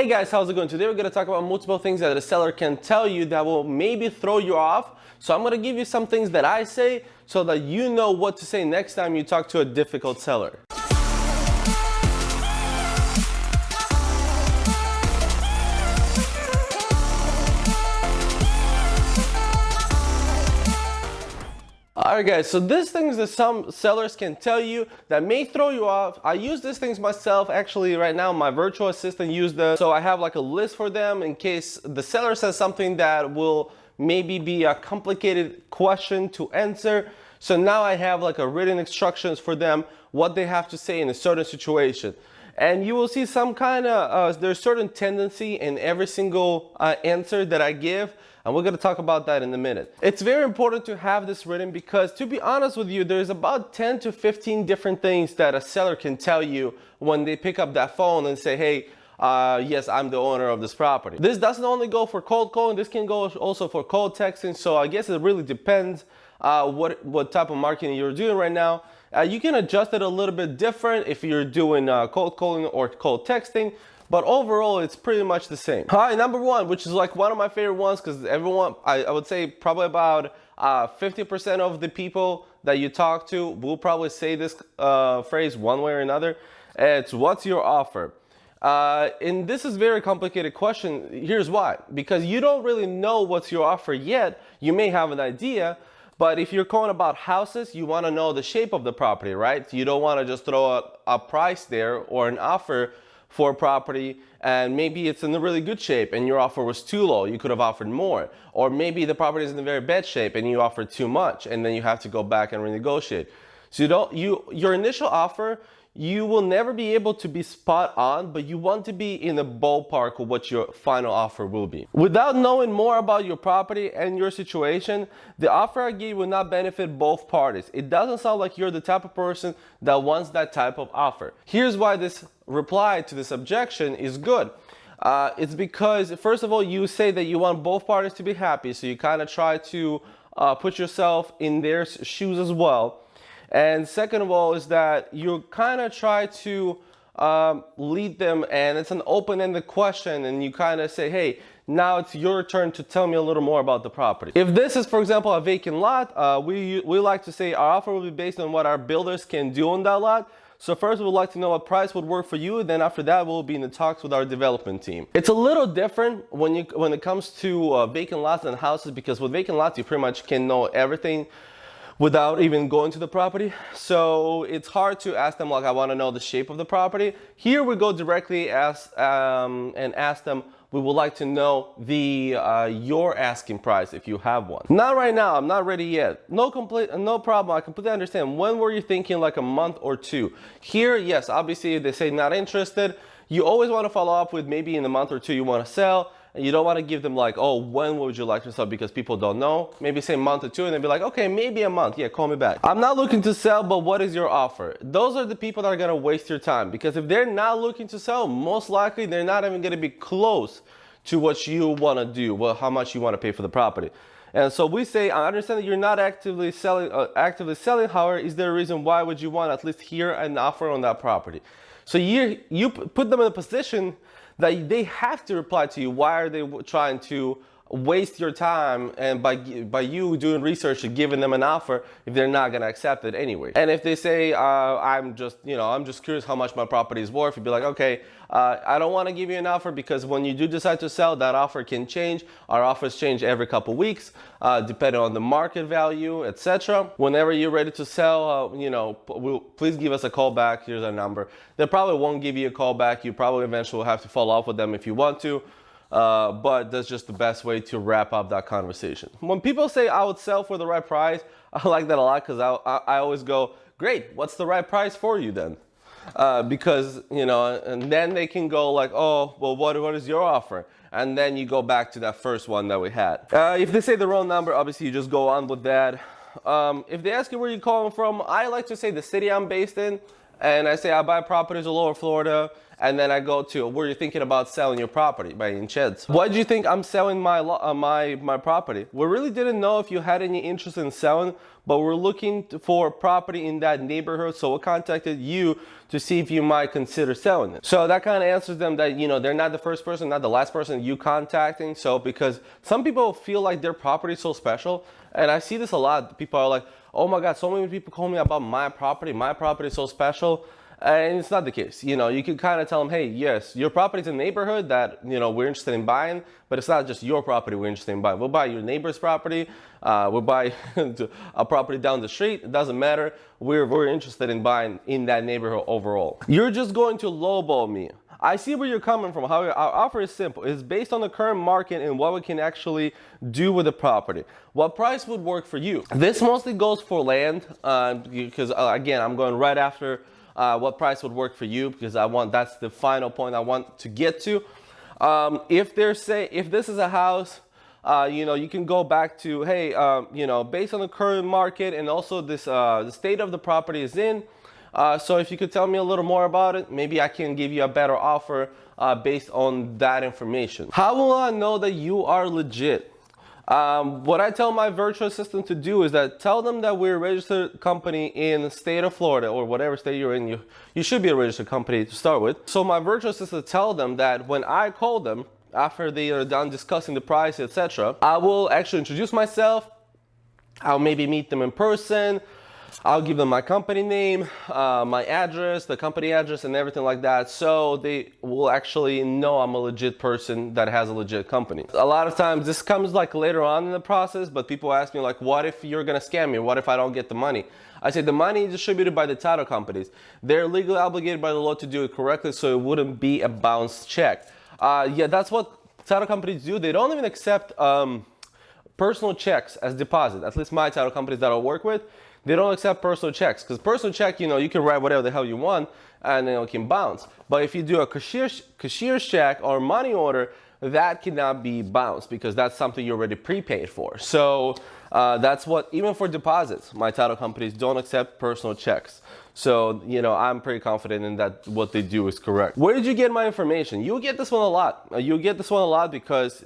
Hey guys, how's it going? Today we're going to talk about multiple things that a seller can tell you that will maybe throw you off. So I'm going to give you some things that I say so that you know what to say next time you talk to a difficult seller. Alright guys, so these things that some sellers can tell you that may throw you off. I use these things myself. Actually right now my virtual assistant used them. So I have like a list for them in case the seller says something that will maybe be a complicated question to answer. So now I have like a written instructions for them, what they have to say in a certain situation. And you will see some kind of, there's certain tendency in every single answer that I give. And we're going to talk about that in a minute. It's very important to have this written because, to be honest with you, there's about 10 to 15 different things that a seller can tell you when they pick up that phone and say, hey, yes, I'm the owner of this property. This doesn't only go for cold calling, this can go also for cold texting. So I guess it really depends what type of marketing you're doing right now. You can adjust it a little bit different if you're doing cold calling or cold texting. But overall, it's pretty much the same. All right, number one, which is like one of my favorite ones because everyone, I would say probably about 50% of the people that you talk to will probably say this phrase one way or another. It's what's your offer? And this is a very complicated question. Here's why. Because you don't really know what's your offer yet. You may have an idea. But if you're calling about houses, you want to know the shape of the property, right? You don't want to just throw a price there or an offer for a property and maybe it's in a really good shape and your offer was too low. You could have offered more. Or maybe the property is in a very bad shape and you offered too much and then you have to go back and renegotiate. So your initial offer, you will never be able to be spot on, but you want to be in the ballpark of what your final offer will be. Without knowing more about your property and your situation, the offer I give will not benefit both parties. It doesn't sound like you're the type of person that wants that type of offer. Here's why this reply to this objection is good. It's because, first of all, you say that you want both parties to be happy, so you kind of try to put yourself in their shoes as well. And second of all is that you kind of try to lead them, and it's an open-ended question, and you kind of say, hey, now it's your turn to tell me a little more about the property. If this is, for example, a vacant lot, we like to say our offer will be based on what our builders can do on that lot. So first we'd like to know what price would work for you, and then after that we'll be in the talks with our development team. It's a little different when it comes to vacant lots and houses, because with vacant lots you pretty much can know everything without even going to the property. So it's hard to ask them like, I want to know the shape of the property. Here we go directly and ask them, we would like to know your asking price if you have one. Not right now, I'm not ready yet. No problem, I completely understand. When were you thinking, like a month or two? Here, yes, obviously if they say not interested, you always want to follow up with maybe in a month or two you want to sell. And you don't want to give them like, oh, when would you like to sell? Because people don't know. Maybe say a month or two and they'll be like, okay, maybe a month. Yeah, call me back. I'm not looking to sell, but what is your offer? Those are the people that are going to waste your time. Because if they're not looking to sell, most likely they're not even going to be close to what you want to do, well, how much you want to pay for the property. And so we say, I understand that you're not actively selling. However, is there a reason why would you want to at least hear an offer on that property? So you put them in a position that they have to reply to you. Why are they trying to waste your time and by you doing research and giving them an offer if they're not going to accept it anyway? And if they say, I'm just curious how much my property is worth, you'd be like, okay, I don't want to give you an offer because when you do decide to sell, that offer can change. Our offers change every couple weeks, depending on the market value, etc. Whenever you're ready to sell, please give us a call back. Here's our number. They probably won't give you a call back. You probably eventually will have to follow up with them if you want to. But that's just the best way to wrap up that conversation. When people say I would sell for the right price, I like that a lot because I always go, great, what's the right price for you then? Because, and then they can go like, oh, well, what is your offer? And then you go back to that first one that we had. If they say the wrong number, obviously you just go on with that. If they ask you where you're calling from, I like to say the city I'm based in. and I say I buy properties in Lower Florida, and then I go to where you're thinking about selling your property, buying sheds. Why do you think I'm selling my property? We really didn't know if you had any interest in selling, but we're looking for property in that neighborhood, so we contacted you to see if you might consider selling it. So that kind of answers them that, you know, they're not the first person, not the last person you contacting. So because some people feel like their property is so special, and I see this a lot. People are like, oh my God, so many people call me about my property is so special. And it's not the case. You know, you can kind of tell them, hey, yes, your property's in a neighborhood that, you know, we're interested in buying, but it's not just your property we're interested in buying. We'll buy your neighbor's property. We'll buy a property down the street. It doesn't matter. We're interested in buying in that neighborhood overall. You're just going to lowball me. I see where you're coming from. However, our offer is simple. It's based on the current market and what we can actually do with the property. What price would work for you? This mostly goes for land because, again, I'm going right after what price would work for you, because that's the final point I want to get to. If this is a house, you know, you can go back to, hey, you know, based on the current market and also this the state of the property is in. So if you could tell me a little more about it, maybe I can give you a better offer based on that information. How will I know that you are legit? What I tell my virtual assistant to do is that tell them that we're a registered company in the state of Florida, or whatever state you're in. You should be a registered company to start with. So my virtual assistant tell them that when I call them after they are done discussing the price, etc., I will actually introduce myself. I'll maybe meet them in person. I'll give them my company name, my address, the company address, and everything like that, so they will actually know I'm a legit person that has a legit company. A lot of times this comes like later on in the process, but people ask me like, what if you're gonna scam me? What if I don't get the money? I say the money is distributed by the title companies. They're legally obligated by the law to do it correctly, so it wouldn't be a bounced check. Yeah, that's what title companies do. They don't even accept personal checks as deposit. At least my title companies that I work with, they don't accept personal checks, because personal check, you know, you can write whatever the hell you want and then it can bounce. But if you do a cashier's check or money order, that cannot be bounced because that's something you already prepaid for. So that's what, even for deposits, my title companies don't accept personal checks. So, you know, I'm pretty confident in that what they do is correct. Where did you get my information? You'll get this one a lot. You'll get this one a lot because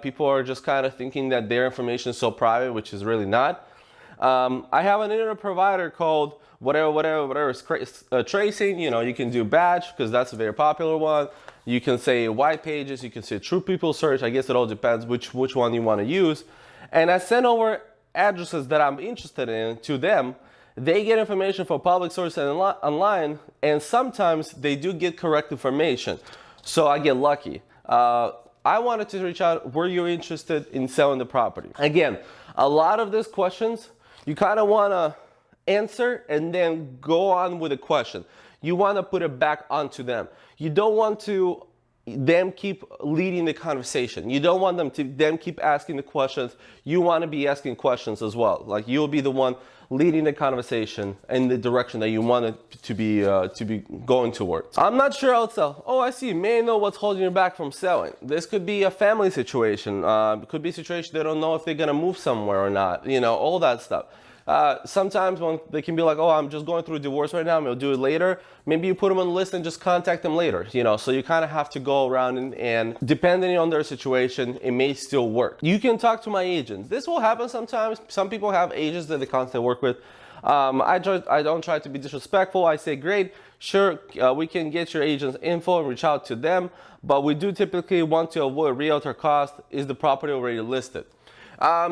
people are just kind of thinking that their information is so private, which is really not. I have an internet provider called whatever tracing. You know, you can do Batch because that's a very popular one. You can say White Pages, you can say True People Search. I guess it all depends which one you want to use. And I send over addresses that I'm interested in to them. They get information from public sources and online, and sometimes they do get correct information. So I get lucky. I wanted to reach out, were you interested in selling the property? Again, a lot of these questions, you kind of want to answer and then go on with a question. You want to put it back onto them. You don't want to them keep leading the conversation. You don't want them to keep asking the questions. You want to be asking questions as well. Like, you'll be the one leading the conversation in the direction that you want it to be going towards. I'm not sure I'll sell. Oh, I see. May I know what's holding you back from selling? This could be a family situation. It could be a situation they don't know if they're gonna move somewhere or not. You know, all that stuff. Sometimes when they can be like, oh, I'm just going through a divorce right now, I'm gonna do it later. Maybe you put them on the list and just contact them later, you know, so you kind of have to go around and depending on their situation, it may still work. You can talk to my agent. This will happen sometimes. Some people have agents that they constantly work with. I don't try to be disrespectful. I say, great, sure, we can get your agent's info and reach out to them, but we do typically want to avoid realtor cost. Is the property already listed?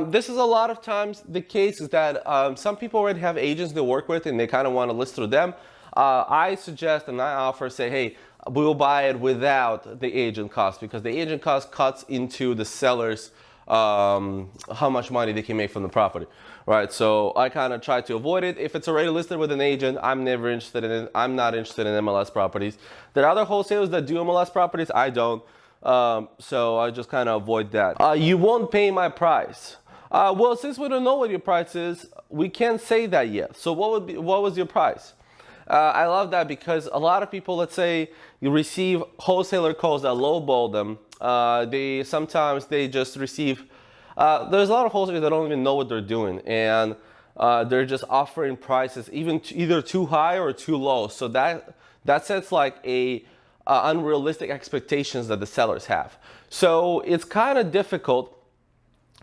This is a lot of times the case is that some people already have agents they work with and they kind of want to list through them. I suggest and I offer, say, hey, we will buy it without the agent cost, because the agent cost cuts into the seller's how much money they can make from the property, right? So I kind of try to avoid it. If it's already listed with an agent, I'm never interested in it. I'm not interested in MLS properties. There are other wholesalers that do MLS properties. I don't. So I just kind of avoid that. You won't pay my price. Well, since we don't know what your price is, we can't say that yet. So what was your price? I love that because a lot of people, let's say you receive wholesaler calls that lowball them. Sometimes they just receive, there's a lot of wholesalers that don't even know what they're doing. And they're just offering prices either too high or too low. So that sets like a unrealistic expectations that the sellers have. So it's kind of difficult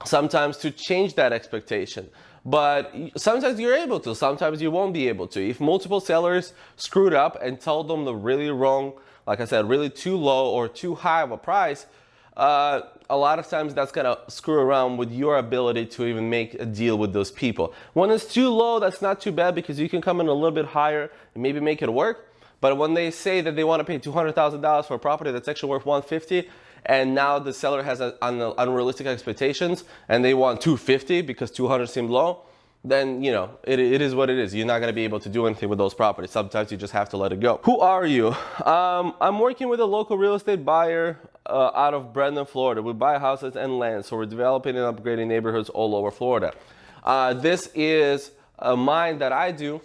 sometimes to change that expectation. But sometimes you're able to, sometimes you won't be able to. If multiple sellers screwed up and told them the really wrong, like I said, really too low or too high of a price, a lot of times that's gonna screw around with your ability to even make a deal with those people. When it's too low, that's not too bad because you can come in a little bit higher and maybe make it work. But when they say that they want to pay $200,000 for a property that's actually worth $150, and now the seller has unrealistic expectations and they want $250 because $200 seemed low, then you know it is what it is. You're not going to be able to do anything with those properties. Sometimes you just have to let it go. Who are you? I'm working with a local real estate buyer out of Brandon, Florida. We buy houses and land, so we're developing and upgrading neighborhoods all over Florida. This is a mine that I do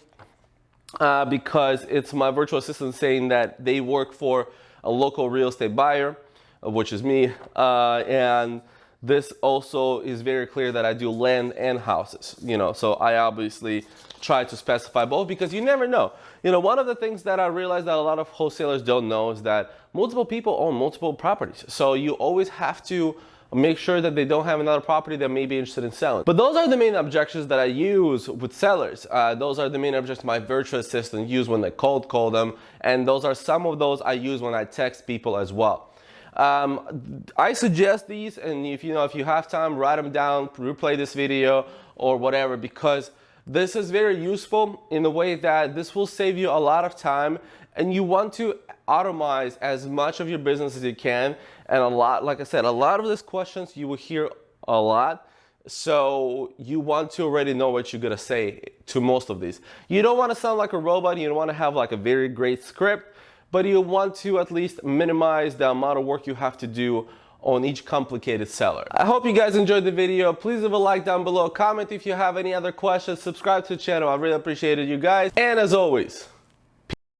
because it's my virtual assistant saying that they work for a local real estate buyer, which is me, and this also is very clear that I do land and houses, you know, so I obviously try to specify both because you never know. You know, one of the things that I realized that a lot of wholesalers don't know is that multiple people own multiple properties. So you always have to make sure that they don't have another property that may be interested in selling. But those are the main objections that I use with sellers. Those are the main objections my virtual assistant use when I cold call them. And those are some of those I use when I text people as well. I suggest these, and if you have time, write them down, replay this video or whatever, because this is very useful in the way that this will save you a lot of time, and you want to automate as much of your business as you can. And like I said, a lot of these questions you will hear a lot. So you want to already know what you're gonna say to most of these. You don't want to sound like a robot. You don't want to have like a very great script, but you want to at least minimize the amount of work you have to do on each complicated seller. I hope you guys enjoyed the video. Please leave a like down below, comment if you have any other questions, subscribe to the channel. I really appreciate it, you guys. And as always,